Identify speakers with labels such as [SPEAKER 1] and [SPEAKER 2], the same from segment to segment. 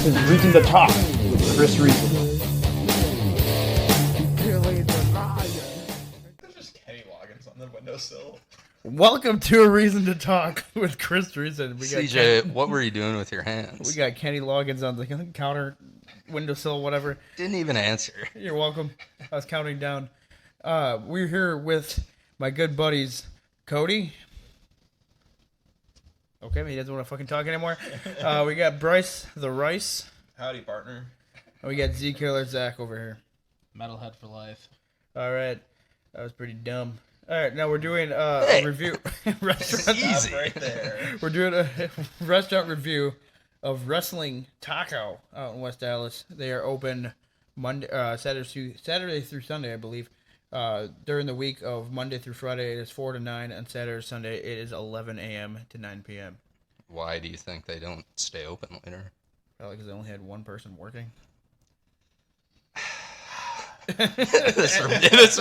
[SPEAKER 1] This is Reason to Talk with Chris Reason.
[SPEAKER 2] There's just Kenny Loggins on the windowsill.
[SPEAKER 3] Welcome to A Reason to Talk with Chris Reason.
[SPEAKER 4] CJ, what were you doing with your hands?
[SPEAKER 3] We got Kenny Loggins on the counter, windowsill, whatever.
[SPEAKER 4] Didn't even answer.
[SPEAKER 3] You're welcome. I was counting down. We're here with my good buddies, Cody. Okay, he doesn't want to fucking talk anymore. We got Bryce the Rice.
[SPEAKER 2] Howdy, partner.
[SPEAKER 3] And we got Z-Killer Zach over here.
[SPEAKER 5] Metalhead for life.
[SPEAKER 3] All right. That was pretty dumb. All right, now we're doing a review. Restaurant.
[SPEAKER 4] Easy.
[SPEAKER 2] Right there.
[SPEAKER 3] We're doing a restaurant review of Wrestling Taco out in West Allis. They are open Monday, Saturday through Sunday, I believe. During the week of Monday through Friday, it is 4 to 9. On Saturday or Sunday, it is 11 a.m. to 9 p.m.
[SPEAKER 4] Why do you think they don't stay open later?
[SPEAKER 3] Probably because they only had one person working.
[SPEAKER 4] this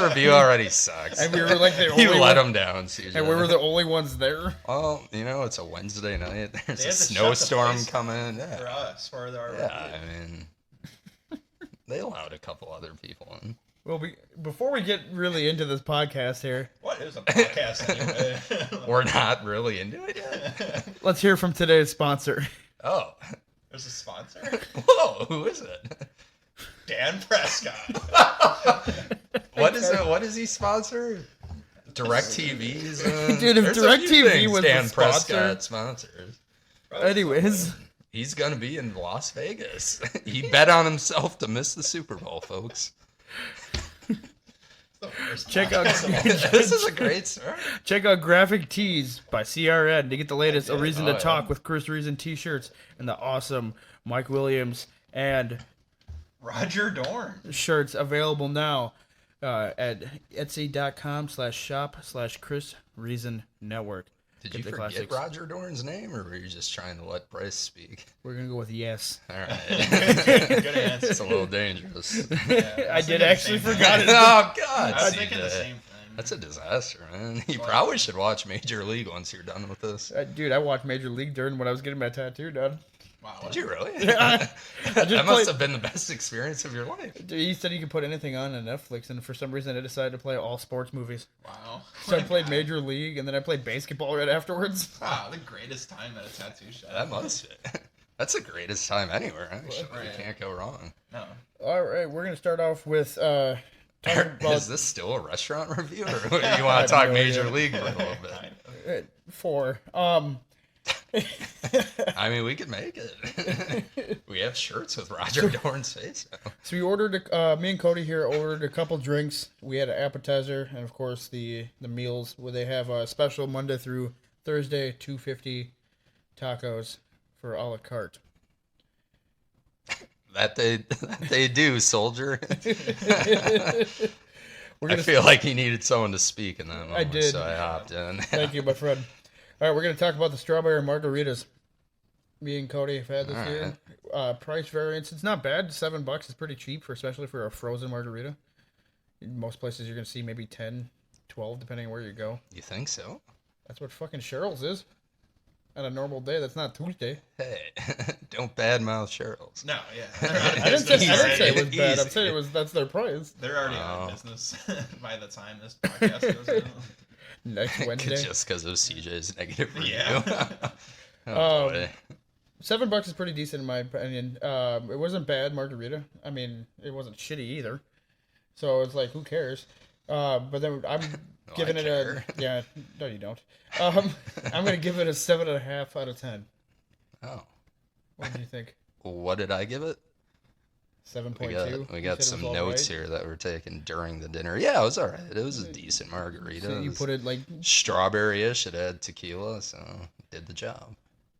[SPEAKER 4] review already sucks.
[SPEAKER 3] And we were like the only
[SPEAKER 4] You let them down, CJ.
[SPEAKER 3] And we were the only ones there.
[SPEAKER 4] Well, you know, it's a Wednesday night. There's
[SPEAKER 2] They
[SPEAKER 4] a
[SPEAKER 2] had to shut the
[SPEAKER 4] snowstorm
[SPEAKER 2] place
[SPEAKER 4] coming.
[SPEAKER 2] For us, for our
[SPEAKER 4] Yeah, I mean, they allowed a couple other people in.
[SPEAKER 3] Well, before we get really into this podcast here,
[SPEAKER 2] What is a podcast anyway?
[SPEAKER 4] We're not really into it yet.
[SPEAKER 3] let's hear from today's sponsor.
[SPEAKER 4] Oh.
[SPEAKER 2] There's a sponsor?
[SPEAKER 4] Whoa, who is it?
[SPEAKER 2] Dan Prescott.
[SPEAKER 4] What is it? What does he sponsor? DirecTV's.
[SPEAKER 3] Dude, if
[SPEAKER 4] there's a few
[SPEAKER 3] DirecTV
[SPEAKER 4] things
[SPEAKER 3] was
[SPEAKER 4] Dan
[SPEAKER 3] the sponsor-
[SPEAKER 4] Prescott sponsors.
[SPEAKER 3] Anyways,
[SPEAKER 4] He's gonna be in Las Vegas. He bet on himself to miss the Super Bowl, folks.
[SPEAKER 3] check out
[SPEAKER 4] This is a great story.
[SPEAKER 3] check out Graphic Tees by CRN to get the latest A Reason to
[SPEAKER 4] yeah.
[SPEAKER 3] Talk with Chris Reason t-shirts and the awesome Mike Williams
[SPEAKER 2] Roger Dorn.
[SPEAKER 3] shirts available now at etsy.com/shop/Chris Reason Network.
[SPEAKER 4] Did
[SPEAKER 3] Get
[SPEAKER 4] you
[SPEAKER 3] the
[SPEAKER 4] forget
[SPEAKER 3] classics.
[SPEAKER 4] Roger Dorn's name, or were you just trying to let Bryce speak?
[SPEAKER 3] We're gonna go with yes.
[SPEAKER 4] All right.
[SPEAKER 2] Good answer.
[SPEAKER 4] It's a little dangerous.
[SPEAKER 2] Yeah,
[SPEAKER 3] I did actually forgot it.
[SPEAKER 4] Oh, God.
[SPEAKER 2] I was
[SPEAKER 4] CJ.
[SPEAKER 2] thinking the same thing.
[SPEAKER 4] That's a disaster, man. You probably should watch Major League once you're done with this.
[SPEAKER 3] Dude, I watched Major League during when I was getting my tattoo done.
[SPEAKER 2] Wow.
[SPEAKER 4] Did you really?
[SPEAKER 3] I
[SPEAKER 4] That
[SPEAKER 3] just
[SPEAKER 4] must have been the best experience of your life.
[SPEAKER 3] Dude, he said you could put anything on Netflix, and for some reason I decided to play all sports movies.
[SPEAKER 2] Wow.
[SPEAKER 3] So I played Major League, and then I played basketball right afterwards.
[SPEAKER 2] Wow, the greatest time at a tattoo shop.
[SPEAKER 4] That must be. That's the greatest time anywhere, actually.
[SPEAKER 2] Right.
[SPEAKER 4] You can't go wrong.
[SPEAKER 2] No.
[SPEAKER 3] All right, we're gonna start off with talking about
[SPEAKER 4] Is this still a restaurant review, or you want to talk Major League for a little bit?
[SPEAKER 2] Kind of.
[SPEAKER 3] four.
[SPEAKER 4] I mean, we could make it. We have shirts with Roger Dorn's face.
[SPEAKER 3] So we ordered. Me and Cody here ordered a couple drinks. We had an appetizer, and of course the meals where they have a special Monday through Thursday, $2.50 tacos for a la carte.
[SPEAKER 4] That they do, soldier.
[SPEAKER 3] We're
[SPEAKER 4] I
[SPEAKER 3] gonna
[SPEAKER 4] feel like he needed someone to speak in that moment,
[SPEAKER 3] I did.
[SPEAKER 4] so I hopped in.
[SPEAKER 3] Thank you, my friend. All right, we're going to talk about the strawberry margaritas. Me and Cody have had this
[SPEAKER 4] All
[SPEAKER 3] here. Price variance, it's not bad. $7 is pretty cheap, especially for a frozen margarita. In most places you're going to see maybe 10, 12, depending on where you go.
[SPEAKER 4] You think so?
[SPEAKER 3] That's what fucking Cheryl's is. On a normal day, that's not Tuesday.
[SPEAKER 4] Hey, don't badmouth Cheryl's.
[SPEAKER 2] No, yeah.
[SPEAKER 3] I didn't say it was bad. I'm
[SPEAKER 4] Easy.
[SPEAKER 3] saying that's their price.
[SPEAKER 2] They're already out of business by the time this podcast goes out.
[SPEAKER 3] Next Wednesday.
[SPEAKER 4] Just because of CJ's negative review.
[SPEAKER 2] Yeah.
[SPEAKER 4] Oh, boy.
[SPEAKER 3] $7 is pretty decent in my opinion. It wasn't bad margarita. I mean, it wasn't shitty either. So it's like, who cares? But then I'm giving it
[SPEAKER 4] care.
[SPEAKER 3] yeah. No, you don't. I'm gonna give it a 7.5 out of 10.
[SPEAKER 4] Oh.
[SPEAKER 3] What do you think?
[SPEAKER 4] What did I give it?
[SPEAKER 3] 7.2.
[SPEAKER 4] We got some notes here that were taken during the dinner. Yeah, it was all right. It was a decent margarita.
[SPEAKER 3] So you put it like
[SPEAKER 4] strawberry-ish. It had tequila, so did the job.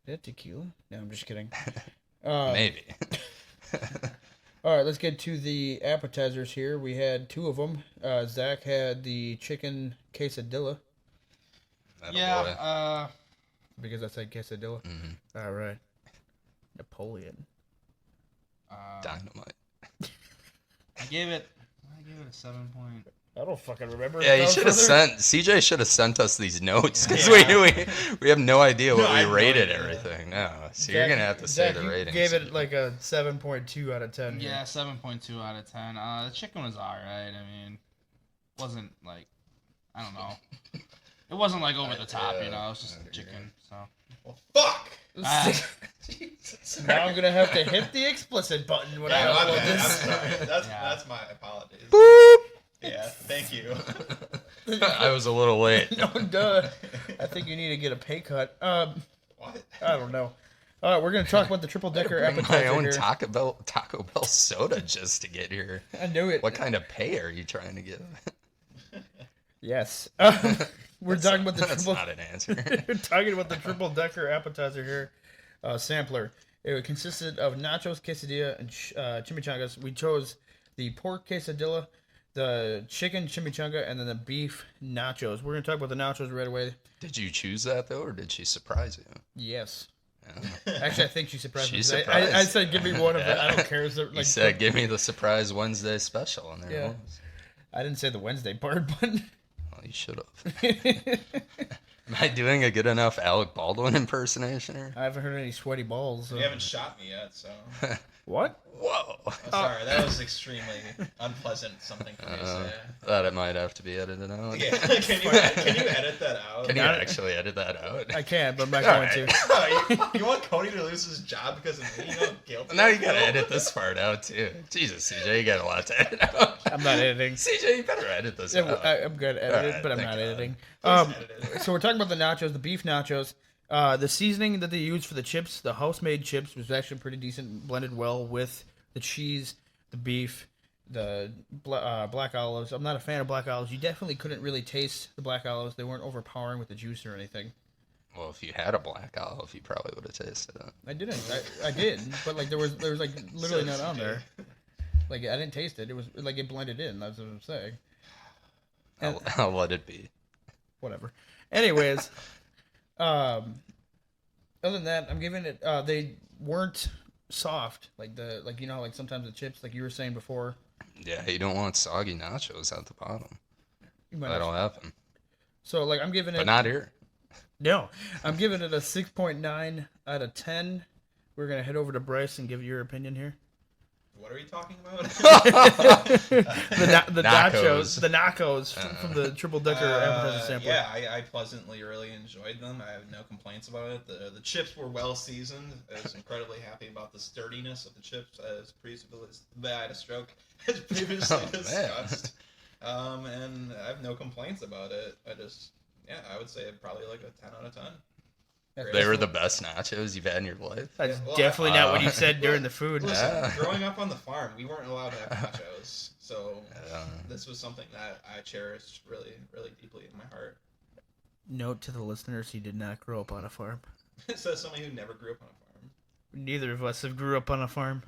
[SPEAKER 3] that tequila? No, I'm just kidding.
[SPEAKER 4] Maybe.
[SPEAKER 3] All right, let's get to the appetizers here. We had two of them. Zach had the chicken quesadilla.
[SPEAKER 5] Yeah,
[SPEAKER 3] Because I said quesadilla.
[SPEAKER 4] Mm-hmm.
[SPEAKER 3] All right. Napoleon.
[SPEAKER 4] Dynamite.
[SPEAKER 5] I gave it a 7.5.
[SPEAKER 3] I don't fucking remember.
[SPEAKER 4] Yeah, you should have CJ should have sent us these notes because we have no idea what we rated everything. No, so you're gonna have to say the rating.
[SPEAKER 3] Gave it like a 7.2 out of 10.
[SPEAKER 5] Yeah, 7.2 out of 10. The chicken was alright. I mean, wasn't like, I don't know. It wasn't like over the top, you know. It was just chicken. So.
[SPEAKER 2] Well, fuck.
[SPEAKER 3] Jesus. Now I'm gonna have to hit the explicit button when I upload
[SPEAKER 2] I'm
[SPEAKER 3] this.
[SPEAKER 2] sorry. That's my apologies.
[SPEAKER 3] Boop.
[SPEAKER 2] Yeah, thank you.
[SPEAKER 4] I was a little late.
[SPEAKER 3] No, duh. I think you need to get a pay cut.
[SPEAKER 2] What?
[SPEAKER 3] I don't know. All right, we're gonna talk about the triple decker appetizer
[SPEAKER 4] My own
[SPEAKER 3] here.
[SPEAKER 4] Taco Bell soda just to get here.
[SPEAKER 3] I knew it.
[SPEAKER 4] What kind of pay are you trying to give?
[SPEAKER 3] Yes. We're talking about the
[SPEAKER 4] That's
[SPEAKER 3] triple.
[SPEAKER 4] not an answer.
[SPEAKER 3] We're talking about the triple decker appetizer here. Sampler. It consisted of nachos, quesadilla, and chimichangas. We chose the pork quesadilla, the chicken chimichanga, and then the beef nachos. We're gonna talk about the nachos right away.
[SPEAKER 4] Did you choose that though, or did she surprise you?
[SPEAKER 3] Yes.
[SPEAKER 4] Yeah.
[SPEAKER 3] Actually, I think she surprised me.
[SPEAKER 4] Surprised.
[SPEAKER 3] I said, give me one of it. I don't care.
[SPEAKER 4] You said, give me the surprise Wednesday special, and there it was.
[SPEAKER 3] I didn't say the Wednesday part, but
[SPEAKER 4] Well, you should have. Am I doing a good enough Alec Baldwin impersonation here?
[SPEAKER 3] I haven't heard any sweaty balls. So.
[SPEAKER 2] You haven't shot me yet, so.
[SPEAKER 3] What?
[SPEAKER 4] Whoa.
[SPEAKER 2] Oh, sorry, that was extremely unpleasant something for me to say.
[SPEAKER 4] That it might have to be edited out.
[SPEAKER 2] Yeah, can you edit that out?
[SPEAKER 4] Can you actually edit that out?
[SPEAKER 3] I can, but I'm not going to.
[SPEAKER 2] You want Cody to lose his job because of me? You know, guilty.
[SPEAKER 4] Now you gotta edit this part out too. Jesus, CJ, you got a lot to edit out.
[SPEAKER 3] I'm not editing.
[SPEAKER 4] CJ, you better edit this out.
[SPEAKER 3] I'm good at editing,
[SPEAKER 4] Alright,
[SPEAKER 3] but I'm
[SPEAKER 4] thank
[SPEAKER 3] not
[SPEAKER 4] God.
[SPEAKER 3] editing.
[SPEAKER 2] Edit it.
[SPEAKER 3] So we're talking about the nachos, the beef nachos. The seasoning that they used for the chips, the house-made chips, was actually pretty decent, blended well with the cheese, the beef, the black olives. I'm not a fan of black olives. You definitely couldn't really taste the black olives. They weren't overpowering with the juice or anything.
[SPEAKER 4] Well, if you had a black olive, you probably would have tasted it.
[SPEAKER 3] I didn't. I did, but like there was like literally none on there. Like I didn't taste it. It was like it blended in. That's what I'm saying.
[SPEAKER 4] I'll let it be.
[SPEAKER 3] Whatever. Anyways, other than that, I'm giving it. They weren't soft like like sometimes the chips, like you were saying before.
[SPEAKER 4] Yeah, you don't want soggy nachos at the bottom.
[SPEAKER 3] You might
[SPEAKER 4] That'll happen.
[SPEAKER 3] So like I'm giving it.
[SPEAKER 4] But not here.
[SPEAKER 3] No, I'm giving it a 6.9 out of 10. We're gonna head over to Bryce and give your opinion here.
[SPEAKER 2] What are we talking about?
[SPEAKER 3] the nachos, the nachos from the triple decker appetizer sampler.
[SPEAKER 2] Yeah, I pleasantly really enjoyed them. I have no complaints about it. The chips were well seasoned. I was incredibly happy about the sturdiness of the chips as previously discussed. And I have no complaints about it. I would say probably like a 10 out of 10.
[SPEAKER 4] They were the best nachos you've had in your life.
[SPEAKER 3] That's definitely not what you said during the food.
[SPEAKER 2] Listen, growing up on the farm, we weren't allowed to have nachos, so this was something that I cherished really, really deeply in my heart.
[SPEAKER 3] Note to the listeners: he did not grow up on a farm.
[SPEAKER 2] Says somebody who never grew up on a farm.
[SPEAKER 3] Neither of us have grew up on a farm.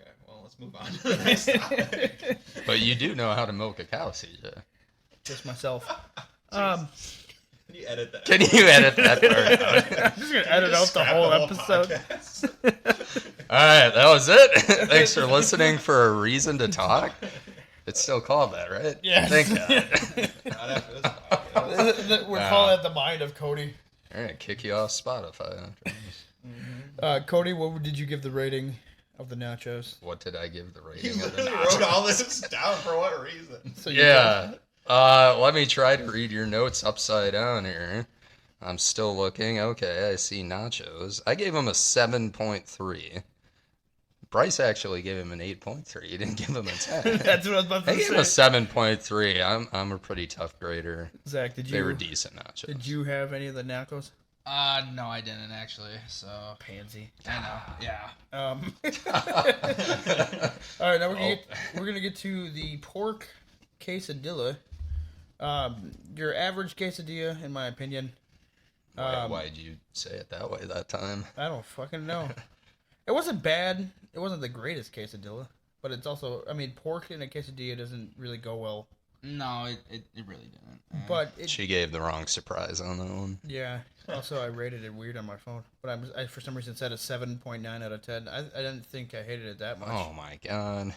[SPEAKER 2] Okay, well, let's move on to the next topic.
[SPEAKER 4] But you do know how to milk a cow, CJ.
[SPEAKER 3] Just myself.
[SPEAKER 2] Can you edit that?
[SPEAKER 4] Can you edit that part out?
[SPEAKER 3] I'm just gonna edit out the whole episode.
[SPEAKER 4] All right, that was it. Thanks for listening for a reason to talk. It's still called that, right?
[SPEAKER 3] Yes.
[SPEAKER 4] Thank God.
[SPEAKER 2] Not after this podcast.
[SPEAKER 3] We're calling it the mind of Cody.
[SPEAKER 4] All right, kick you off Spotify after this.
[SPEAKER 3] Cody, what did you give the rating of the nachos?
[SPEAKER 4] What did I give the
[SPEAKER 2] You
[SPEAKER 4] rating of the
[SPEAKER 2] literally
[SPEAKER 4] nachos?
[SPEAKER 2] wrote all this down for what reason?
[SPEAKER 3] So
[SPEAKER 4] Yeah. Let me try to read your notes upside down here. I'm still looking. Okay, I see nachos. I gave him a 7.3. Bryce actually gave him an 8.3. You didn't give him a 10.
[SPEAKER 3] That's what I was about
[SPEAKER 4] I
[SPEAKER 3] to
[SPEAKER 4] gave him a
[SPEAKER 3] say.
[SPEAKER 4] 7.3. I'm a pretty tough grader.
[SPEAKER 3] Zach, did
[SPEAKER 4] They were
[SPEAKER 3] you
[SPEAKER 4] decent nachos.
[SPEAKER 3] did you have any of the nachos?
[SPEAKER 5] No, I didn't actually. So
[SPEAKER 3] Pansy.
[SPEAKER 5] I know. Yeah.
[SPEAKER 3] All right, now we're gonna get to the pork quesadilla. Your average quesadilla, in my opinion.
[SPEAKER 4] Why'd you say it that way that time?
[SPEAKER 3] I don't fucking know. It wasn't bad. It wasn't the greatest quesadilla, but it's also, I mean, pork in a quesadilla doesn't really go well.
[SPEAKER 5] No, it really didn't.
[SPEAKER 3] But it,
[SPEAKER 4] She gave the wrong surprise on that one.
[SPEAKER 3] yeah. Also, I rated it weird on my phone, but I for some reason said a 7.9 out of 10. I didn't think I hated it that much.
[SPEAKER 4] Oh my God.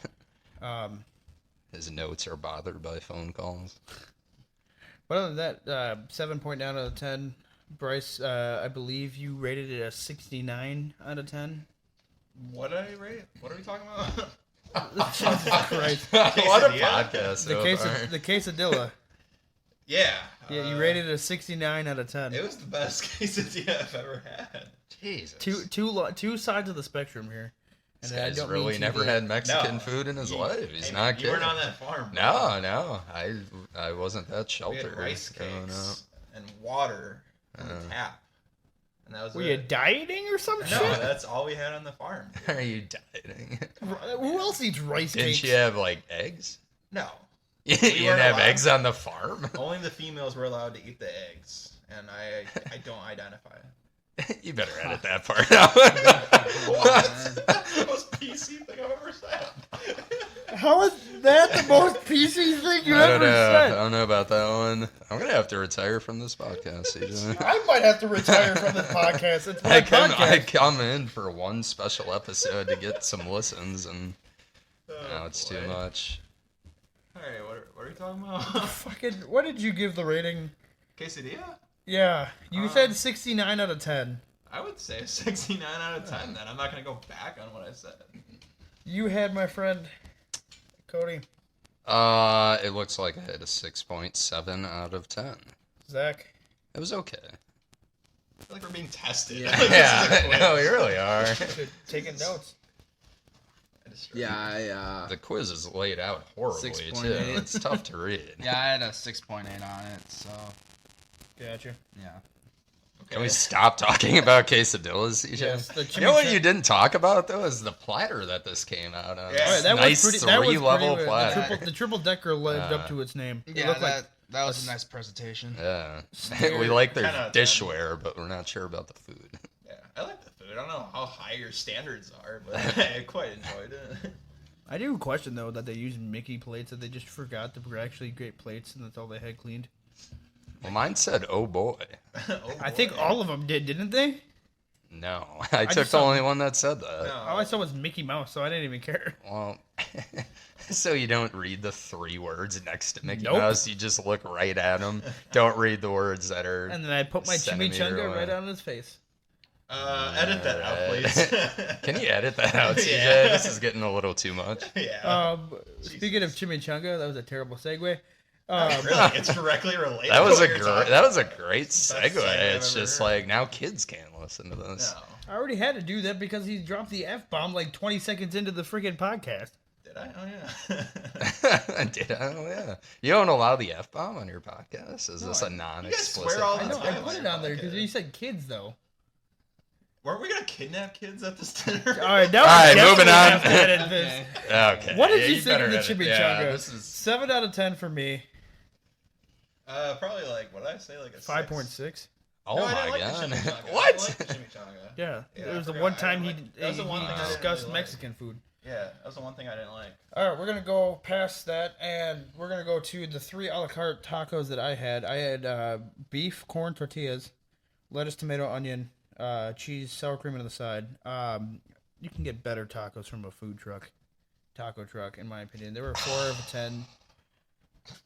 [SPEAKER 4] his notes are bothered by phone calls.
[SPEAKER 3] But other than that, 7.9 out of 10. Bryce, I believe you rated it a 69 out of 10.
[SPEAKER 2] What did I rate? What are we talking about?
[SPEAKER 3] Jesus Christ.
[SPEAKER 4] What a
[SPEAKER 2] Quesadilla?
[SPEAKER 4] podcast.
[SPEAKER 3] The quesadilla.
[SPEAKER 2] Yeah.
[SPEAKER 3] Yeah, you rated it a 69 out of 10.
[SPEAKER 2] It was the best quesadilla I've ever had.
[SPEAKER 4] Jesus.
[SPEAKER 3] Two sides of the spectrum here.
[SPEAKER 4] This
[SPEAKER 3] And I
[SPEAKER 4] guy's
[SPEAKER 3] don't mean
[SPEAKER 4] really
[SPEAKER 3] TV.
[SPEAKER 4] never had Mexican
[SPEAKER 2] No.
[SPEAKER 4] food in his life. He's
[SPEAKER 2] Hey,
[SPEAKER 4] not
[SPEAKER 2] You
[SPEAKER 4] kidding.
[SPEAKER 2] weren't on that farm. bro.
[SPEAKER 4] No. I wasn't that
[SPEAKER 2] We had
[SPEAKER 4] sheltered.
[SPEAKER 2] rice
[SPEAKER 4] growing
[SPEAKER 2] cakes and water on the tap. And that was
[SPEAKER 3] Were
[SPEAKER 2] it.
[SPEAKER 3] you dieting or some
[SPEAKER 2] No,
[SPEAKER 3] shit?
[SPEAKER 2] that's all we had on the farm.
[SPEAKER 4] Are you dieting?
[SPEAKER 3] Who else eats rice cakes?
[SPEAKER 4] Didn't you have like eggs?
[SPEAKER 2] No.
[SPEAKER 4] You
[SPEAKER 2] We
[SPEAKER 4] didn't
[SPEAKER 2] weren't
[SPEAKER 4] have
[SPEAKER 2] allowed.
[SPEAKER 4] eggs on the farm?
[SPEAKER 2] Only the females were allowed to eat the eggs. And I don't identify.
[SPEAKER 4] You better edit that part out.
[SPEAKER 2] What? That's the most PC thing I've ever said.
[SPEAKER 3] How is that the most PC thing you
[SPEAKER 4] I
[SPEAKER 3] ever
[SPEAKER 4] don't know. I
[SPEAKER 3] said?
[SPEAKER 4] don't know about that one. I'm gonna have to retire from this podcast, CJ.
[SPEAKER 3] I might have to retire from this podcast. It's my
[SPEAKER 4] I
[SPEAKER 3] podcast.
[SPEAKER 4] come in for one special episode to get some listens, and now it's too
[SPEAKER 2] boy.
[SPEAKER 4] much.
[SPEAKER 2] Alright, what are we talking about?
[SPEAKER 3] Fucking, what did you give the rating?
[SPEAKER 2] Quesadilla?
[SPEAKER 3] Yeah, you said 69 out of 10.
[SPEAKER 2] I would say 69 out of 10 then. I'm not going to go back on what I said.
[SPEAKER 3] You had my friend Cody,
[SPEAKER 4] It looks like I had a 6.7 out of 10.
[SPEAKER 3] Zach.
[SPEAKER 4] It was okay.
[SPEAKER 2] I feel like we're being tested.
[SPEAKER 5] Yeah.
[SPEAKER 2] This is a
[SPEAKER 4] Yeah,
[SPEAKER 2] quiz.
[SPEAKER 4] no, you really are.
[SPEAKER 3] Dude, taking notes.
[SPEAKER 2] I just-
[SPEAKER 5] Yeah,
[SPEAKER 4] The quiz is laid out horribly,
[SPEAKER 5] 6.8.
[SPEAKER 4] too. It's tough to read.
[SPEAKER 5] yeah, I had a 6.8 on it, so
[SPEAKER 3] Gotcha.
[SPEAKER 5] yeah.
[SPEAKER 4] Can we stop talking about quesadillas, CJ?
[SPEAKER 3] Yes, the
[SPEAKER 4] You know what
[SPEAKER 3] chimichurri-
[SPEAKER 4] you didn't talk about, though, is the platter that this came out on.
[SPEAKER 2] Yeah.
[SPEAKER 3] All right,
[SPEAKER 4] This
[SPEAKER 3] that
[SPEAKER 4] nice
[SPEAKER 3] was pretty. That was
[SPEAKER 4] three-level
[SPEAKER 3] pretty,
[SPEAKER 4] platter.
[SPEAKER 3] The triple decker lived up to its name. It
[SPEAKER 5] Yeah,
[SPEAKER 3] looked
[SPEAKER 5] that,
[SPEAKER 3] like
[SPEAKER 5] that was a nice presentation.
[SPEAKER 4] Yeah.
[SPEAKER 3] Stare-
[SPEAKER 4] We like their
[SPEAKER 2] 10 out of 10.
[SPEAKER 4] dishware, but we're not sure about the food.
[SPEAKER 2] Yeah, I like the food. I don't know how high your standards are, but I quite enjoyed it.
[SPEAKER 3] I do question though that they use Mickey plates that they just forgot that were actually great plates and that's all they had cleaned.
[SPEAKER 4] Well, mine said, oh boy.
[SPEAKER 2] Oh,
[SPEAKER 3] I think
[SPEAKER 2] boy.
[SPEAKER 3] all of them did, didn't they?
[SPEAKER 4] No. I took
[SPEAKER 3] just
[SPEAKER 4] the
[SPEAKER 3] saw-
[SPEAKER 4] only one that said that.
[SPEAKER 2] No.
[SPEAKER 3] All I saw was Mickey Mouse, so I didn't even care.
[SPEAKER 4] Well, so you don't read the 3 words next to Mickey
[SPEAKER 3] Nope.
[SPEAKER 4] Mouse. You just look right at him. Don't read the words that are.
[SPEAKER 3] And then I put my
[SPEAKER 4] Centimeter
[SPEAKER 3] chimichanga
[SPEAKER 4] away.
[SPEAKER 3] right on his face.
[SPEAKER 2] Edit that out, please.
[SPEAKER 4] Can you edit that out, CJ?
[SPEAKER 2] Yeah.
[SPEAKER 4] This is getting a little too much.
[SPEAKER 2] Yeah.
[SPEAKER 3] Speaking of chimichanga, that was a terrible segue.
[SPEAKER 2] Really, it's directly related.
[SPEAKER 4] That was
[SPEAKER 2] to
[SPEAKER 4] a
[SPEAKER 2] what you're
[SPEAKER 4] great.
[SPEAKER 2] talking
[SPEAKER 4] That was a great segue.
[SPEAKER 2] segue I've
[SPEAKER 4] It's
[SPEAKER 2] ever
[SPEAKER 4] just
[SPEAKER 2] heard.
[SPEAKER 4] like now kids can't listen to this.
[SPEAKER 2] No.
[SPEAKER 3] I already had to do that because he dropped the F-bomb like 20 seconds into the freaking podcast.
[SPEAKER 2] Did I? Oh, yeah.
[SPEAKER 4] Did I? Oh, yeah. You don't allow the F bomb on your podcast? Is this a
[SPEAKER 2] You guys
[SPEAKER 4] non-explicit?
[SPEAKER 2] swear all
[SPEAKER 3] I
[SPEAKER 2] the
[SPEAKER 3] know,
[SPEAKER 2] time
[SPEAKER 3] I
[SPEAKER 2] on
[SPEAKER 3] put
[SPEAKER 2] your
[SPEAKER 3] it on there because
[SPEAKER 2] podcast.
[SPEAKER 3] you said kids, though.
[SPEAKER 2] Weren't we going to kidnap kids at this dinner?
[SPEAKER 3] All right, now
[SPEAKER 4] All right,
[SPEAKER 3] we
[SPEAKER 4] moving
[SPEAKER 3] definitely
[SPEAKER 4] on.
[SPEAKER 3] have to edit this.
[SPEAKER 4] Okay.
[SPEAKER 3] What did
[SPEAKER 4] yeah,
[SPEAKER 3] you think
[SPEAKER 4] better
[SPEAKER 3] of the
[SPEAKER 4] edit.
[SPEAKER 3] chimichanga?
[SPEAKER 4] Yeah, this is
[SPEAKER 3] 7 out of 10 for me.
[SPEAKER 2] Probably like, what did I say? Like a
[SPEAKER 3] 5.6.
[SPEAKER 4] oh
[SPEAKER 2] No, I
[SPEAKER 4] my
[SPEAKER 2] didn't like
[SPEAKER 4] god.
[SPEAKER 2] the chimichanga. I
[SPEAKER 4] What?
[SPEAKER 2] didn't like the chimichanga.
[SPEAKER 3] Yeah,
[SPEAKER 2] Yeah,
[SPEAKER 3] it was
[SPEAKER 2] I
[SPEAKER 3] the
[SPEAKER 2] forgot.
[SPEAKER 3] one
[SPEAKER 2] I
[SPEAKER 3] time
[SPEAKER 2] didn't like- that was the one thing I didn't
[SPEAKER 3] discussed
[SPEAKER 2] really like.
[SPEAKER 3] Mexican food.
[SPEAKER 2] Yeah, that was the one thing I didn't like.
[SPEAKER 3] All right, we're gonna go past that, and we're gonna go to the 3 a la carte tacos that I had. I had beef, corn tortillas, lettuce, tomato, onion, cheese, sour cream on the side. You can get better tacos from a taco truck, in my opinion. They were 4 out of 10.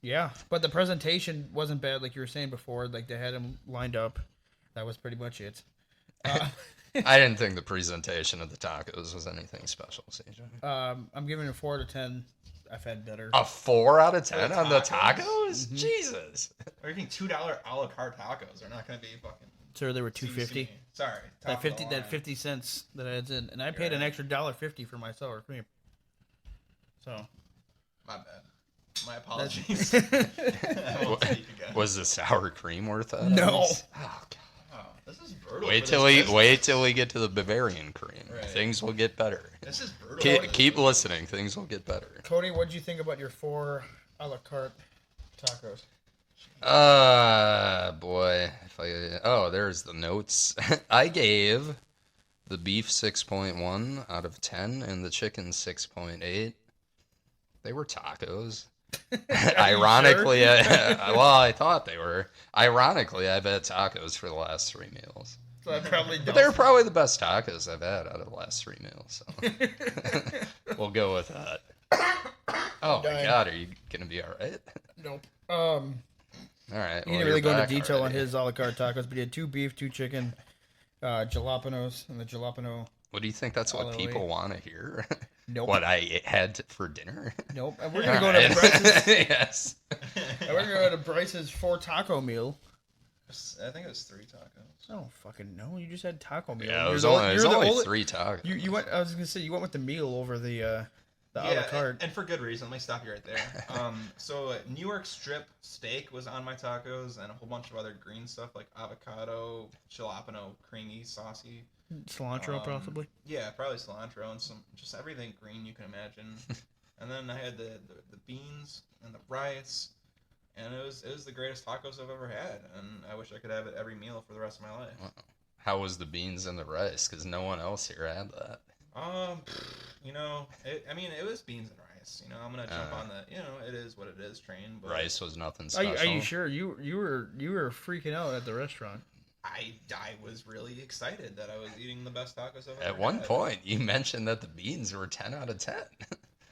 [SPEAKER 3] Yeah, but the presentation wasn't bad, like you were saying before. Like they had them lined up. That was pretty much it.
[SPEAKER 4] I didn't think the presentation of the tacos was anything special, CJ.
[SPEAKER 3] I'm giving it 4 out of 10. I've had better.
[SPEAKER 4] A 4 out of 10
[SPEAKER 2] the
[SPEAKER 4] on the
[SPEAKER 2] tacos?
[SPEAKER 4] tacos? Jesus.
[SPEAKER 2] We're getting $2 a la carte tacos. They're not going to be fucking.
[SPEAKER 3] Sir, they were $2.50.
[SPEAKER 2] Sorry.
[SPEAKER 3] That
[SPEAKER 2] top of the line.
[SPEAKER 3] 50 cents that I had in, and I paid an extra $1.50 for my sour cream. So
[SPEAKER 2] My bad. My apologies. I won't speak again.
[SPEAKER 4] Was the sour cream worth that?
[SPEAKER 3] No.
[SPEAKER 4] Oh, God.
[SPEAKER 2] Oh, this is brutal.
[SPEAKER 4] Wait
[SPEAKER 2] for
[SPEAKER 4] till
[SPEAKER 2] this
[SPEAKER 4] we
[SPEAKER 2] business.
[SPEAKER 4] wait till we get to the Bavarian cream.
[SPEAKER 2] Right.
[SPEAKER 4] Things will get better.
[SPEAKER 2] This is brutal.
[SPEAKER 4] Keep listening. Things will get better.
[SPEAKER 3] Cody, what did you think about your 4 a la carte tacos?
[SPEAKER 4] Boy. There's the notes. I gave the beef 6.1 out of 10 and the chicken 6.8. They were tacos. Ironically, I thought they were. Ironically, I've had tacos for the last 3 meals.
[SPEAKER 3] So I probably
[SPEAKER 4] But
[SPEAKER 3] don't.
[SPEAKER 4] they're probably the best tacos I've had out of the last 3 meals. So we'll go with that. Oh my
[SPEAKER 3] dying.
[SPEAKER 4] God, are you gonna be all right?
[SPEAKER 3] Nope.
[SPEAKER 4] All right.
[SPEAKER 3] He didn't really go into detail on his a la carte tacos, but he had 2 beef, 2 chicken, jalapenos, and the jalapeno.
[SPEAKER 4] What do you think? That's what
[SPEAKER 3] Olive
[SPEAKER 4] people
[SPEAKER 3] oil.
[SPEAKER 4] want to hear.
[SPEAKER 3] Nope.
[SPEAKER 4] What I had for dinner.
[SPEAKER 3] Nope. And we're gonna go to Bryce's.
[SPEAKER 4] Yes.
[SPEAKER 3] And we're gonna go to Bryce's 4 taco meal.
[SPEAKER 2] I think it was 3 tacos.
[SPEAKER 3] I don't fucking know. You just had taco meal.
[SPEAKER 4] Yeah, it
[SPEAKER 3] You're
[SPEAKER 4] was
[SPEAKER 3] the-
[SPEAKER 4] only,
[SPEAKER 3] you're the only-
[SPEAKER 4] 3 tacos.
[SPEAKER 3] You went. I was gonna say you went with the meal over the a la carte.
[SPEAKER 2] And for good reason. Let me stop you right there. So New York strip steak was on my tacos, and a whole bunch of other green stuff like avocado, jalapeno, creamy, saucy.
[SPEAKER 3] Cilantro, possibly.
[SPEAKER 2] Yeah, probably cilantro and just everything green you can imagine. And then I had the beans and the rice, and it was the greatest tacos I've ever had. And I wish I could have it every meal for the rest of my life.
[SPEAKER 4] How was the beans and the rice? Because no one else here had that.
[SPEAKER 2] It was beans and rice. I'm gonna jump on the. It is what it is. Train. But
[SPEAKER 4] Rice was nothing
[SPEAKER 3] Are
[SPEAKER 4] special.
[SPEAKER 3] you sure you were freaking out at the restaurant?
[SPEAKER 2] I was really excited that I was eating the best tacos I've ever
[SPEAKER 4] At one
[SPEAKER 2] had.
[SPEAKER 4] point, you mentioned that the beans were 10 out of 10.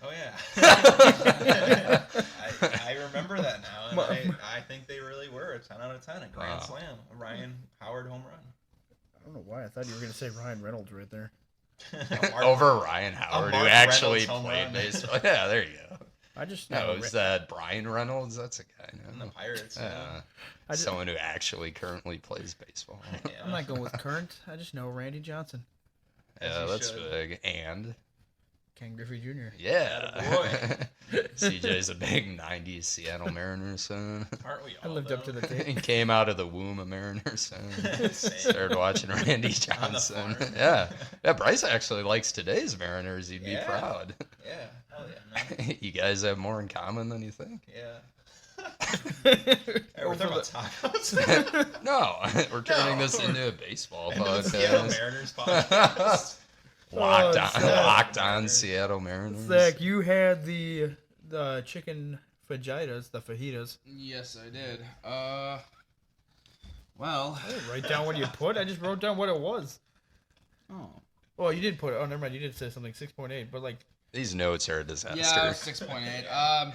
[SPEAKER 2] Oh yeah. I remember that now, and I think they really were a 10 out of 10, a grand slam, a Ryan Howard home run.
[SPEAKER 3] I don't know why. I thought you were gonna say Ryan Reynolds right there.
[SPEAKER 4] Over Ryan Howard, who
[SPEAKER 2] Mark
[SPEAKER 4] actually
[SPEAKER 2] Reynolds home
[SPEAKER 4] played
[SPEAKER 2] run.
[SPEAKER 4] baseball. Yeah, there you go.
[SPEAKER 3] I just
[SPEAKER 4] No,
[SPEAKER 3] know
[SPEAKER 4] is that Brian Reynolds? That's a guy.
[SPEAKER 2] And
[SPEAKER 4] No.
[SPEAKER 2] the Pirates.
[SPEAKER 4] Someone who actually currently plays baseball.
[SPEAKER 2] Yeah.
[SPEAKER 3] I'm not going with current. I just know Randy Johnson,
[SPEAKER 4] Yeah,
[SPEAKER 2] you
[SPEAKER 4] that's
[SPEAKER 2] should.
[SPEAKER 4] big. And
[SPEAKER 3] Ken Griffey Jr.
[SPEAKER 4] yeah,
[SPEAKER 2] Attaboy.
[SPEAKER 4] CJ's a big '90s Seattle Mariners fan.
[SPEAKER 2] Aren't we
[SPEAKER 3] I
[SPEAKER 2] all,
[SPEAKER 3] lived up to
[SPEAKER 2] though?
[SPEAKER 3] the
[SPEAKER 4] He
[SPEAKER 3] tape.
[SPEAKER 4] came out of the womb of Mariners fan. Started watching Randy Johnson.
[SPEAKER 2] farm.
[SPEAKER 4] Yeah. Bryce actually likes today's Mariners. He'd be
[SPEAKER 2] Yeah.
[SPEAKER 4] proud.
[SPEAKER 2] Yeah. Hell yeah, man.
[SPEAKER 4] You guys have more in common than you think.
[SPEAKER 2] Yeah. Hey, we're talking about tacos.
[SPEAKER 4] No, we're turning
[SPEAKER 2] No.
[SPEAKER 4] this into a baseball
[SPEAKER 2] Into the Seattle
[SPEAKER 4] podcast.
[SPEAKER 2] Mariners podcast.
[SPEAKER 3] Zach.
[SPEAKER 4] Locked on Seattle Mariners.
[SPEAKER 3] Zach, you had the chicken fajitas, the fajitas.
[SPEAKER 5] Yes, I did. Well.
[SPEAKER 3] I didn't write down what you put. I just wrote down what it was.
[SPEAKER 5] Oh.
[SPEAKER 3] Well, you did put it. Oh, never mind. You did say something 6.8, but like
[SPEAKER 4] These notes are a disaster.
[SPEAKER 5] Yeah, 6.8.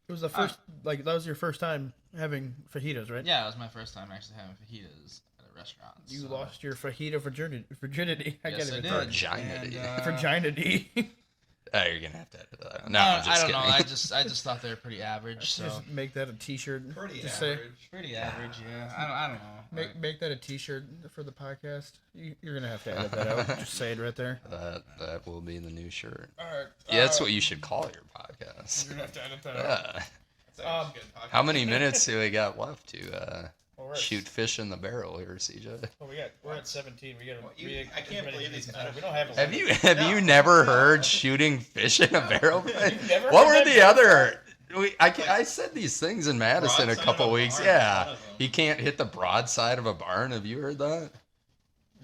[SPEAKER 3] it was the first. Like that was your first time having fajitas, right?
[SPEAKER 5] Yeah, it was my first time actually having fajitas at a restaurant.
[SPEAKER 3] You
[SPEAKER 5] so-
[SPEAKER 3] lost your fajita virginity. I
[SPEAKER 5] Yes,
[SPEAKER 3] can't
[SPEAKER 5] I
[SPEAKER 3] even
[SPEAKER 5] did.
[SPEAKER 3] talk.
[SPEAKER 4] Virginity.
[SPEAKER 5] And,
[SPEAKER 3] Virginity.
[SPEAKER 4] Oh, you're gonna have to edit that. No, I'm
[SPEAKER 5] I
[SPEAKER 4] just
[SPEAKER 5] don't
[SPEAKER 4] kidding.
[SPEAKER 5] know. I just thought they were pretty average. So
[SPEAKER 3] Just make that a T-shirt.
[SPEAKER 2] Pretty
[SPEAKER 3] Just
[SPEAKER 2] average.
[SPEAKER 3] say
[SPEAKER 5] pretty average. Yeah. I don't know.
[SPEAKER 3] make that a T-shirt for the podcast. You're gonna have to edit that out. Just say it right there.
[SPEAKER 4] That will be the new shirt.
[SPEAKER 3] All right.
[SPEAKER 4] Yeah, that's what you should call your podcast.
[SPEAKER 3] You're gonna have to edit that out.
[SPEAKER 4] Yeah.
[SPEAKER 2] That's actually good podcast.
[SPEAKER 4] How many minutes do we got left to
[SPEAKER 3] Well, we're at-
[SPEAKER 4] shoot fish in the barrel here, CJ?
[SPEAKER 3] Well, we're at 17. We got.
[SPEAKER 2] Well, I can't believe these
[SPEAKER 3] We don't have. A
[SPEAKER 4] Have
[SPEAKER 3] limit.
[SPEAKER 4] you never heard shooting fish in a barrel?
[SPEAKER 3] never
[SPEAKER 4] What
[SPEAKER 3] heard
[SPEAKER 4] were
[SPEAKER 3] that
[SPEAKER 4] the other? I said these things in Madison a
[SPEAKER 2] Broadside
[SPEAKER 4] couple
[SPEAKER 2] of a
[SPEAKER 4] weeks.
[SPEAKER 2] barn,
[SPEAKER 4] Yeah,
[SPEAKER 2] one of them.
[SPEAKER 4] he can't hit the broadside of a barn. Have you heard that?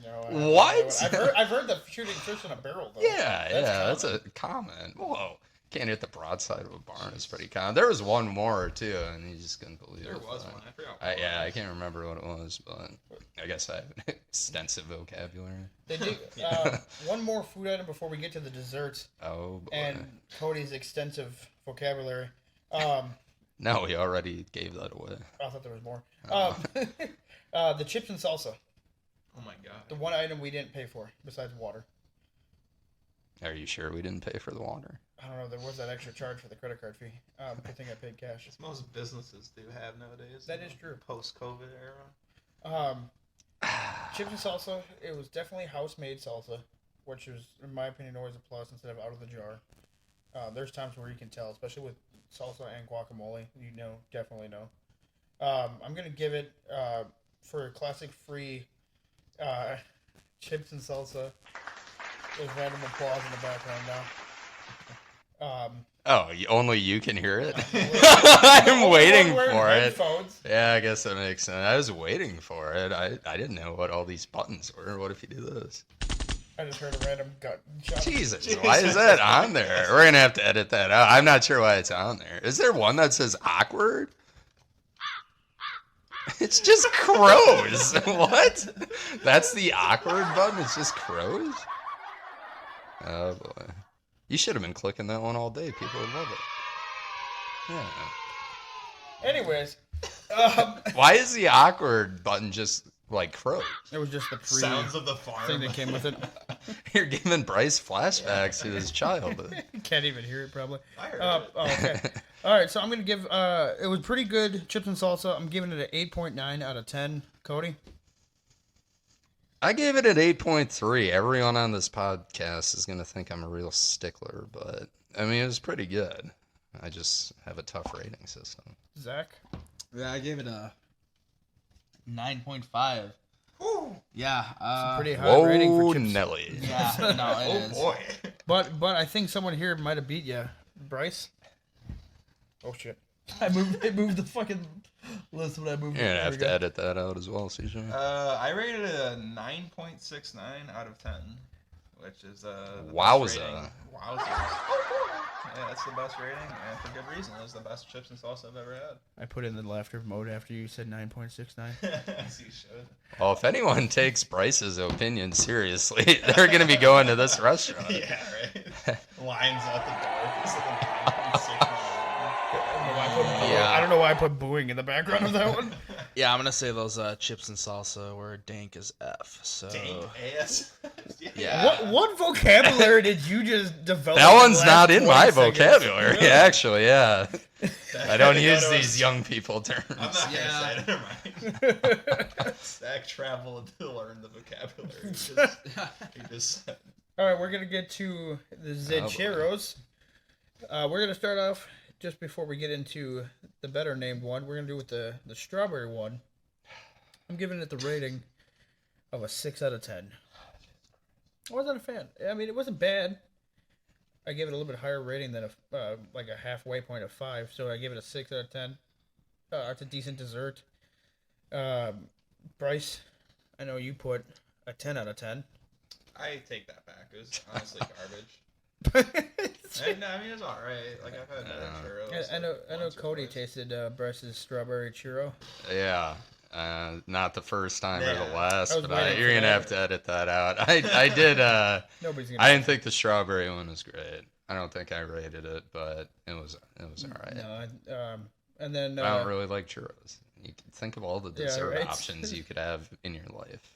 [SPEAKER 3] No,
[SPEAKER 4] What?
[SPEAKER 3] I've heard the shooting fish in a barrel though.
[SPEAKER 4] Yeah, that's a comment. Whoa, can't hit the broadside of a barn is pretty common. There was one more too, and you just couldn't believe
[SPEAKER 2] There
[SPEAKER 4] it.
[SPEAKER 2] was one. I forgot. what
[SPEAKER 4] Yeah,
[SPEAKER 2] it
[SPEAKER 4] I
[SPEAKER 2] was.
[SPEAKER 4] can't remember what it was, but I guess I have an extensive vocabulary.
[SPEAKER 3] They do. One more food item before we get to the desserts
[SPEAKER 4] Oh boy.
[SPEAKER 3] and Cody's extensive vocabulary.
[SPEAKER 4] No, we already gave that away.
[SPEAKER 3] I thought there was more. The chips and salsa.
[SPEAKER 2] Oh my god.
[SPEAKER 3] The one item we didn't pay for besides water.
[SPEAKER 4] Are you sure we didn't pay for the water?
[SPEAKER 3] I don't know. There was that extra charge for the credit card fee. Good thing I paid cash.
[SPEAKER 2] It's most businesses do have nowadays.
[SPEAKER 3] That is true.
[SPEAKER 2] Post-COVID era.
[SPEAKER 3] Chips and salsa. It was definitely house-made salsa, which is, in my opinion, always a plus instead of out of the jar. There's times where you can tell, especially with salsa and guacamole. You know, definitely know. I'm gonna give it for a classic free chips and salsa. There's random applause in the background now.
[SPEAKER 4] Oh, only you can hear it? I'm waiting
[SPEAKER 3] Wearing
[SPEAKER 4] for it.
[SPEAKER 3] headphones.
[SPEAKER 4] Yeah, I guess that makes sense. I was waiting for it. I didn't know what all these buttons were. What if you do this?
[SPEAKER 3] I just heard a random gut shot.
[SPEAKER 4] Jesus, why is that on there? We're going to have to edit that out. I'm not sure why it's on there. Is there one that says awkward? It's just crows. What? That's the awkward button? It's just crows? Oh, boy. You should have been clicking that one all day. People would love it. Yeah.
[SPEAKER 3] Anyways,
[SPEAKER 4] Why is the awkward button just like crow?
[SPEAKER 3] it was just the pre
[SPEAKER 2] Sounds of the farm.
[SPEAKER 3] thing that came with it.
[SPEAKER 4] You're giving Bryce flashbacks to his childhood.
[SPEAKER 3] Can't even hear it probably.
[SPEAKER 2] I heard
[SPEAKER 3] Oh,
[SPEAKER 2] it.
[SPEAKER 3] okay. All right, so I'm gonna give. It was pretty good. Chips and salsa. I'm giving it an 8.9 out of 10. Cody.
[SPEAKER 4] I gave it an 8.3. Everyone on this podcast is going to think I'm a real stickler, but I mean, it was pretty good. I just have a tough rating system.
[SPEAKER 3] Zach.
[SPEAKER 5] Yeah, I gave it a 9.5. Yeah.
[SPEAKER 3] Pretty high rating for
[SPEAKER 4] Whoa,
[SPEAKER 3] chips.
[SPEAKER 4] Nelly.
[SPEAKER 5] Yeah, no, it
[SPEAKER 2] Oh
[SPEAKER 5] is.
[SPEAKER 2] boy.
[SPEAKER 3] But I think someone here might have beat you, Bryce. Oh shit! I moved the fucking list when I moved.
[SPEAKER 4] You're going to
[SPEAKER 3] There
[SPEAKER 4] have
[SPEAKER 3] we
[SPEAKER 4] to
[SPEAKER 3] go.
[SPEAKER 4] edit that out as well, CJ.
[SPEAKER 2] I rated it a 9.69 out of 10, which is the
[SPEAKER 4] Wowza.
[SPEAKER 2] best rating. Wowza. Yeah, that's the best rating, and for good reason. It's the best chips and salsa I've ever had.
[SPEAKER 3] I put in the laughter mode after you said 9.69.
[SPEAKER 2] As you should.
[SPEAKER 4] Well, if anyone takes Bryce's opinion seriously, they're going to be going to this restaurant.
[SPEAKER 2] Yeah, right. Lines out the door. It's like a 9.69.
[SPEAKER 3] I don't know why I put booing in the background of that one.
[SPEAKER 5] Yeah, I'm gonna say those chips and salsa were dank as F. So
[SPEAKER 2] Dank ass.
[SPEAKER 5] yeah.
[SPEAKER 3] What vocabulary did you just develop?
[SPEAKER 4] That
[SPEAKER 3] in the
[SPEAKER 4] one's
[SPEAKER 3] last
[SPEAKER 4] not in
[SPEAKER 3] 20
[SPEAKER 4] my
[SPEAKER 3] seconds?
[SPEAKER 4] vocabulary, actually, yeah. I don't
[SPEAKER 2] Gotta
[SPEAKER 4] use
[SPEAKER 2] go to
[SPEAKER 4] these young people terms.
[SPEAKER 2] I'm not gonna
[SPEAKER 5] Yeah.
[SPEAKER 2] say it. Never mind. Stack traveled to learn the vocabulary. He just said.
[SPEAKER 3] All right, we're gonna get to the
[SPEAKER 4] boy.
[SPEAKER 3] Zedcheros. We're gonna start off just before we get into the better named one. We're gonna do with the strawberry one. I'm giving it the rating of a 6 out of 10. I wasn't a fan. I mean, it wasn't bad. I gave it a little bit higher rating than like a halfway point of 5, so I give it a 6 out of 10. It's a decent dessert. Bryce, I know you put a 10 out of 10.
[SPEAKER 2] I take that back. It was honestly garbage. I mean, it's all right. Like I've had better churros.
[SPEAKER 3] I know
[SPEAKER 2] once or
[SPEAKER 3] Cody
[SPEAKER 2] twice.
[SPEAKER 3] tasted Bryce's strawberry churro.
[SPEAKER 4] Yeah. Not the first time or
[SPEAKER 2] Yeah.
[SPEAKER 4] the last,
[SPEAKER 3] I was
[SPEAKER 4] but
[SPEAKER 3] waiting
[SPEAKER 4] you're
[SPEAKER 3] for
[SPEAKER 4] going to
[SPEAKER 3] that.
[SPEAKER 4] have to edit that out. I did,
[SPEAKER 3] Nobody's gonna.
[SPEAKER 4] I didn't think the strawberry one was great. I don't think I rated it, but it was all right.
[SPEAKER 3] No, and then
[SPEAKER 4] I don't really like churros. You can think of all the
[SPEAKER 3] Yeah,
[SPEAKER 4] dessert
[SPEAKER 3] right.
[SPEAKER 4] options you could have in your life.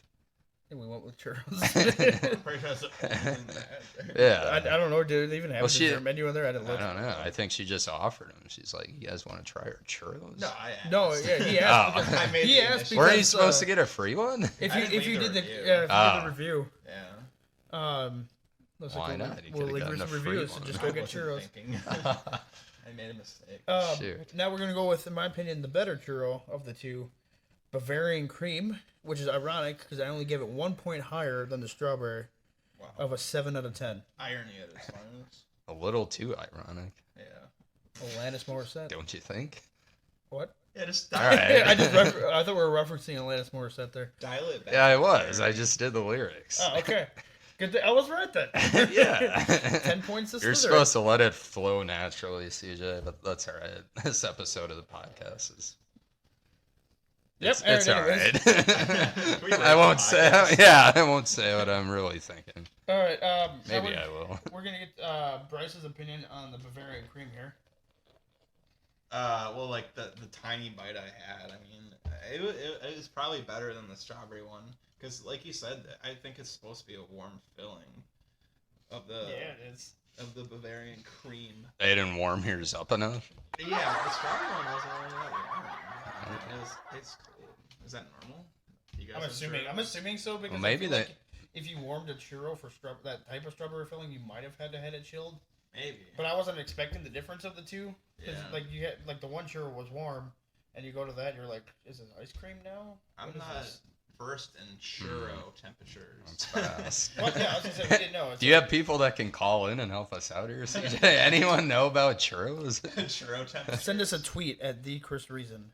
[SPEAKER 3] we went with churros.
[SPEAKER 2] Pretty much the only thing that-
[SPEAKER 4] Yeah.
[SPEAKER 3] I don't know. Do they even have
[SPEAKER 4] Well,
[SPEAKER 3] a
[SPEAKER 4] she-
[SPEAKER 3] dessert menu in there? I didn't
[SPEAKER 4] I
[SPEAKER 3] look.
[SPEAKER 4] don't know. I think she just offered them. She's like, "You guys want to try our churros?"
[SPEAKER 2] No, I asked.
[SPEAKER 3] No, yeah, he asked.
[SPEAKER 4] Oh.
[SPEAKER 3] because-
[SPEAKER 2] I made
[SPEAKER 3] he
[SPEAKER 2] the
[SPEAKER 3] asked
[SPEAKER 2] initiative.
[SPEAKER 4] Weren't you
[SPEAKER 3] because,
[SPEAKER 4] supposed to get a free one?
[SPEAKER 3] If
[SPEAKER 2] I
[SPEAKER 3] you
[SPEAKER 2] didn't
[SPEAKER 3] if you
[SPEAKER 2] leave
[SPEAKER 3] did
[SPEAKER 2] the
[SPEAKER 3] the
[SPEAKER 2] review.
[SPEAKER 3] if you did
[SPEAKER 4] Oh.
[SPEAKER 3] the review,
[SPEAKER 2] Yeah.
[SPEAKER 3] looks
[SPEAKER 4] Why
[SPEAKER 3] like
[SPEAKER 4] not? You
[SPEAKER 3] we'll
[SPEAKER 4] could've
[SPEAKER 3] leave
[SPEAKER 4] gotten
[SPEAKER 3] some
[SPEAKER 4] a free
[SPEAKER 3] reviews. So
[SPEAKER 4] one.
[SPEAKER 3] just
[SPEAKER 2] I
[SPEAKER 3] go get
[SPEAKER 2] wasn't
[SPEAKER 3] churros.
[SPEAKER 2] thinking. I made a mistake.
[SPEAKER 4] Shoot.
[SPEAKER 3] Now we're gonna go with, in my opinion, the better churro of the two, Bavarian cream, which is ironic because I only gave it 1 point higher than the strawberry,
[SPEAKER 2] Wow.
[SPEAKER 3] of a 7 out of 10.
[SPEAKER 2] Irony at its finest.
[SPEAKER 4] A little too ironic,
[SPEAKER 2] Yeah.
[SPEAKER 3] Alanis Morissette.
[SPEAKER 4] don't you think?
[SPEAKER 3] What?
[SPEAKER 2] Yeah, just
[SPEAKER 4] All
[SPEAKER 2] dial,
[SPEAKER 4] right.
[SPEAKER 3] I thought we were referencing Alanis Morissette there.
[SPEAKER 2] dial it back.
[SPEAKER 4] Yeah, I was. I just did the lyrics.
[SPEAKER 3] Oh, okay. Good. I was right then.
[SPEAKER 4] Yeah.
[SPEAKER 3] 10 points to
[SPEAKER 4] You're
[SPEAKER 3] Slytherin.
[SPEAKER 4] supposed to let it flow naturally, CJ, but that's all right. This episode of the podcast is.
[SPEAKER 3] Yep,
[SPEAKER 4] It's all
[SPEAKER 3] anyways.
[SPEAKER 4] right.
[SPEAKER 2] We
[SPEAKER 4] I
[SPEAKER 2] were
[SPEAKER 4] won't
[SPEAKER 2] podcast.
[SPEAKER 4] say. Yeah, I won't say what I'm really thinking.
[SPEAKER 3] All right.
[SPEAKER 4] Maybe I will.
[SPEAKER 3] We're gonna get Bryce's opinion on the Bavarian cream here.
[SPEAKER 2] Well, like the tiny bite I had, I mean, it was probably better than the strawberry one because, like you said, I think it's supposed to be a warm filling of the
[SPEAKER 3] it is.
[SPEAKER 2] of the Bavarian cream.
[SPEAKER 4] They didn't warm yours up enough.
[SPEAKER 2] Yeah, the strawberry one wasn't really that warm. It's cool. Is that normal? You guys
[SPEAKER 3] I'm
[SPEAKER 2] have
[SPEAKER 3] assuming.
[SPEAKER 2] churros?
[SPEAKER 3] I'm assuming so because
[SPEAKER 4] Well, maybe
[SPEAKER 3] I feel
[SPEAKER 4] that-
[SPEAKER 3] like if you warmed a churro for that type of strawberry filling, you might have had to had it chilled.
[SPEAKER 2] Maybe.
[SPEAKER 3] But I wasn't expecting the difference of the two. Because
[SPEAKER 2] Yeah.
[SPEAKER 3] like you had like the one churro was warm, and you go to that, you're like, is this ice cream now?
[SPEAKER 2] I'm
[SPEAKER 3] What is
[SPEAKER 2] not
[SPEAKER 3] this?
[SPEAKER 2] versed in churro temperatures.
[SPEAKER 4] That's fast.
[SPEAKER 3] Well, yeah, I was gonna say we didn't know. It's
[SPEAKER 4] Do you
[SPEAKER 3] like-
[SPEAKER 4] have people that can call in and help us out here, CJ? Anyone know about churros?
[SPEAKER 2] Churro temperatures.
[SPEAKER 3] Send us a tweet at the Chris Reason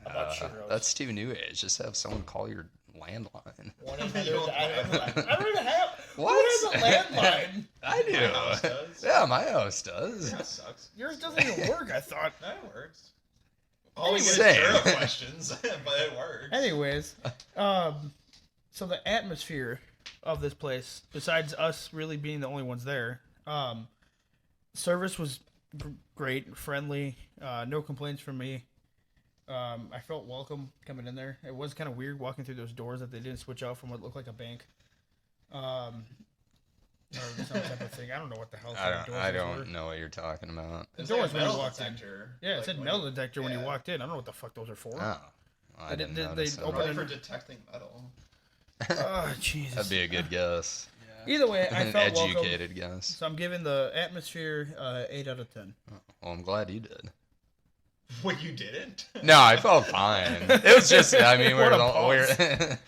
[SPEAKER 3] about churros.
[SPEAKER 4] That's too new age. Just have someone call your landline.
[SPEAKER 3] 1-800. I don't even have.
[SPEAKER 4] What?
[SPEAKER 3] Who has a landline?
[SPEAKER 4] I do.
[SPEAKER 2] My house does.
[SPEAKER 4] Yeah, my house does.
[SPEAKER 2] That sucks.
[SPEAKER 3] Yours doesn't even work. I thought.
[SPEAKER 2] That works. All we get is
[SPEAKER 4] Same.
[SPEAKER 2] churro questions, but it works.
[SPEAKER 3] Anyways, so the atmosphere of this place, besides us really being the only ones there, service was great, friendly, no complaints from me. I felt welcome coming in there. It was kind of weird walking through those doors that they didn't switch out from what looked like a bank. Or some type of thing. I don't know what the hell.
[SPEAKER 4] I don't know what you're talking about.
[SPEAKER 3] The
[SPEAKER 2] It's
[SPEAKER 3] doors
[SPEAKER 2] like a
[SPEAKER 3] when you
[SPEAKER 2] metal
[SPEAKER 3] walked in.
[SPEAKER 2] detector.
[SPEAKER 3] Yeah, it
[SPEAKER 2] Like
[SPEAKER 3] said
[SPEAKER 2] when
[SPEAKER 3] metal
[SPEAKER 2] you-
[SPEAKER 3] detector when you
[SPEAKER 2] yeah.
[SPEAKER 3] walked in. I don't know what the fuck those are for.
[SPEAKER 4] Oh, I didn't
[SPEAKER 3] They
[SPEAKER 4] notice that.
[SPEAKER 3] opened
[SPEAKER 2] Probably
[SPEAKER 3] it-
[SPEAKER 2] for detecting metal.
[SPEAKER 3] Oh, Jesus.
[SPEAKER 4] That'd be a good guess.
[SPEAKER 3] Either way, I
[SPEAKER 4] An
[SPEAKER 3] felt welcome.
[SPEAKER 4] educated guess.
[SPEAKER 3] So I'm giving the atmosphere 8 out of 10.
[SPEAKER 4] Well, I'm glad you did.
[SPEAKER 2] What, you didn't?
[SPEAKER 4] No, I felt fine. It was just, I mean,
[SPEAKER 3] What a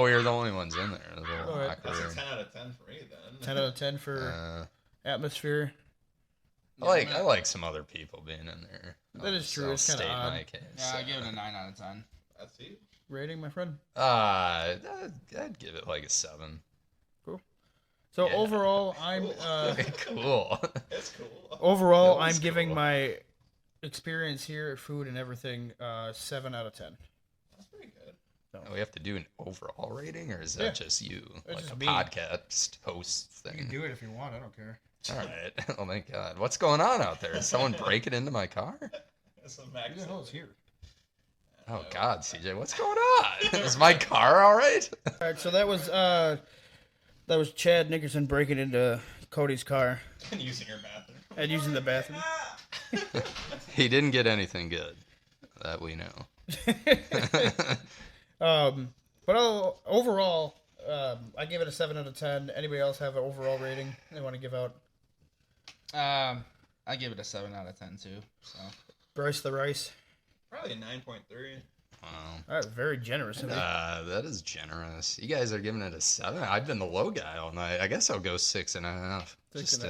[SPEAKER 4] we were the only ones in there. It was a little
[SPEAKER 3] Alright.
[SPEAKER 2] That's a
[SPEAKER 4] awkward.
[SPEAKER 2] 10 out of 10 for me then.
[SPEAKER 3] 10 out of 10 for atmosphere.
[SPEAKER 4] I like some other people being in there.
[SPEAKER 3] That is true.
[SPEAKER 4] I'll
[SPEAKER 3] It's kinda
[SPEAKER 4] state
[SPEAKER 3] odd.
[SPEAKER 4] my case.
[SPEAKER 5] Yeah, I give it a 9 out of 10.
[SPEAKER 2] That's it.
[SPEAKER 3] Rating, my friend?
[SPEAKER 4] I'd give it like a 7.
[SPEAKER 3] So
[SPEAKER 4] Yeah.
[SPEAKER 3] overall, I'm
[SPEAKER 4] Cool.
[SPEAKER 2] It's cool.
[SPEAKER 3] overall
[SPEAKER 4] That was
[SPEAKER 3] I'm giving
[SPEAKER 4] cool.
[SPEAKER 3] my experience here at food and everything 7 out of 10.
[SPEAKER 2] That's pretty good.
[SPEAKER 4] We have to do an overall rating, or is that
[SPEAKER 3] Yeah.
[SPEAKER 4] just you?
[SPEAKER 3] It's
[SPEAKER 4] Like
[SPEAKER 3] just
[SPEAKER 4] a
[SPEAKER 3] me.
[SPEAKER 4] podcast host thing?
[SPEAKER 3] do it if you want. I don't care.
[SPEAKER 4] All right. Oh, thank God. What's going on out there? Is someone breaking into my car?
[SPEAKER 2] That's a max.
[SPEAKER 3] Who the hell is here?
[SPEAKER 4] Oh, God, CJ, what's going on? Is my car all right?
[SPEAKER 3] All right, so that was Chad Nickerson breaking into Cody's car
[SPEAKER 2] And using your bathroom.
[SPEAKER 3] and using the bathroom.
[SPEAKER 4] He didn't get anything good. That we know.
[SPEAKER 3] But overall, I give it a 7 out of 10. Anybody else have an overall rating they want to give out?
[SPEAKER 5] I give it a 7 out of 10 too. So
[SPEAKER 3] Bryce the Rice.
[SPEAKER 2] Probably a 9.3.
[SPEAKER 4] Wow.
[SPEAKER 3] That's very generous of me.
[SPEAKER 4] That is generous. You guys are giving it a 7. I've been the low guy all night. I guess I'll go 6.5.
[SPEAKER 3] Just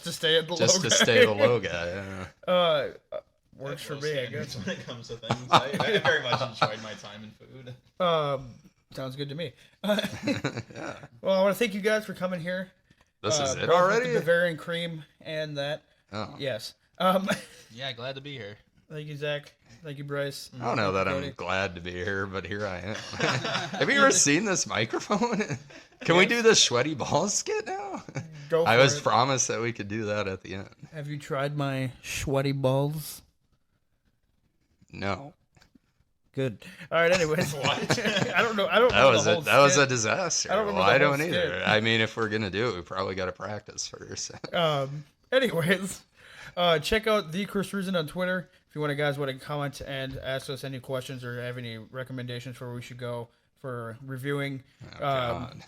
[SPEAKER 3] to stay at the
[SPEAKER 4] just
[SPEAKER 3] low
[SPEAKER 4] to
[SPEAKER 3] guy.
[SPEAKER 4] stay the low guy. Yeah.
[SPEAKER 3] Works for
[SPEAKER 2] Low
[SPEAKER 3] me, I
[SPEAKER 2] standards
[SPEAKER 3] guess.
[SPEAKER 2] When it comes to things, I very much enjoyed my time in food.
[SPEAKER 3] Sounds good to me.
[SPEAKER 4] Yeah.
[SPEAKER 3] Well, I want to thank you guys for coming here.
[SPEAKER 4] This is
[SPEAKER 3] both
[SPEAKER 4] it
[SPEAKER 3] with
[SPEAKER 4] already?
[SPEAKER 3] The Bavarian cream and that.
[SPEAKER 4] Oh.
[SPEAKER 3] Yes.
[SPEAKER 5] yeah, glad to be here.
[SPEAKER 3] Thank you, Zach. Thank you, Bryce.
[SPEAKER 4] I don't know that I'm
[SPEAKER 3] Cody.
[SPEAKER 4] glad to be here, but here I am. Have you ever seen this microphone? Can we do the sweaty balls skit now?
[SPEAKER 3] Go
[SPEAKER 4] I
[SPEAKER 3] for
[SPEAKER 4] was
[SPEAKER 3] it.
[SPEAKER 4] promised that we could do that at the end.
[SPEAKER 3] Have you tried my sweaty balls?
[SPEAKER 4] No.
[SPEAKER 3] Good. All right. Anyways, I don't know. I don't.
[SPEAKER 4] That
[SPEAKER 3] know
[SPEAKER 4] was
[SPEAKER 3] the
[SPEAKER 4] a
[SPEAKER 3] whole
[SPEAKER 4] that was a
[SPEAKER 3] skit.
[SPEAKER 4] disaster.
[SPEAKER 3] I don't remember
[SPEAKER 4] Well, I
[SPEAKER 3] the whole
[SPEAKER 4] don't either.
[SPEAKER 3] skit.
[SPEAKER 4] I mean, if we're gonna do it, we probably got to practice first.
[SPEAKER 3] Anyways, check out the Chris Reason on Twitter if you want to comment and ask us any questions or have any recommendations for where we should go for reviewing.
[SPEAKER 4] Oh, God.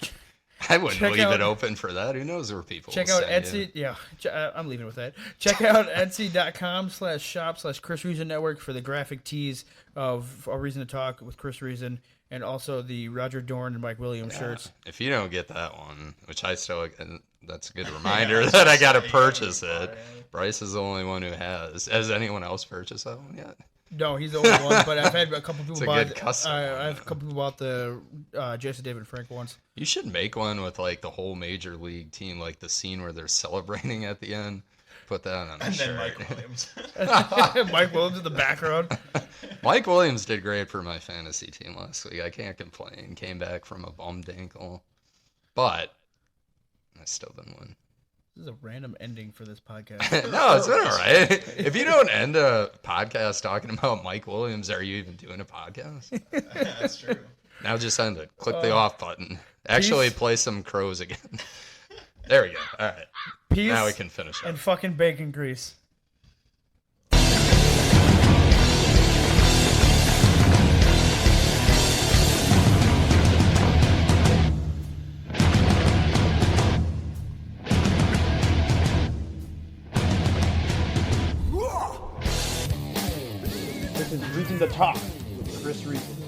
[SPEAKER 4] I wouldn't
[SPEAKER 3] check
[SPEAKER 4] leave
[SPEAKER 3] out-
[SPEAKER 4] it open for that. Who knows where people
[SPEAKER 3] Check
[SPEAKER 4] will
[SPEAKER 3] out
[SPEAKER 4] send
[SPEAKER 3] Etsy.
[SPEAKER 4] you.
[SPEAKER 3] Yeah, I'm leaving with that. Check out Etsy.com/shop/Chris Reason Network for the graphic tees of A Reason to Talk with Chris Reason and also the Roger Dorn and Mike Williams shirts.
[SPEAKER 4] If you don't get that one, which I still, that's a good reminder that I got to purchase it. Bryce is the only one who has. Has anyone else purchased that one yet?
[SPEAKER 3] No, he's the only one, but I've had a couple people
[SPEAKER 4] It's a
[SPEAKER 3] buy.
[SPEAKER 4] good custom
[SPEAKER 3] I
[SPEAKER 4] one,
[SPEAKER 3] have a couple people bought the Jason David Frank ones.
[SPEAKER 4] You should make one with like the whole major league team, like the scene where they're celebrating at the end. Put that on a
[SPEAKER 2] And
[SPEAKER 4] shirt.
[SPEAKER 2] then Mike Williams.
[SPEAKER 3] Mike Williams in the background.
[SPEAKER 4] Mike Williams did great for my fantasy team last week. I can't complain. Came back from a bummed ankle, but I still didn't win.
[SPEAKER 3] This is a random ending for this podcast.
[SPEAKER 4] No, it's been all right. If you don't end a podcast talking about Mike Williams, are you even doing a podcast?
[SPEAKER 2] That's true.
[SPEAKER 4] Now just end it. Click the off button. Actually,
[SPEAKER 3] Peace.
[SPEAKER 4] play some crows again. There we go. All right.
[SPEAKER 3] Peace
[SPEAKER 4] Now we can finish
[SPEAKER 3] and
[SPEAKER 4] up.
[SPEAKER 3] fucking bacon grease.
[SPEAKER 1] This is Reason to Talk with Chris Reason.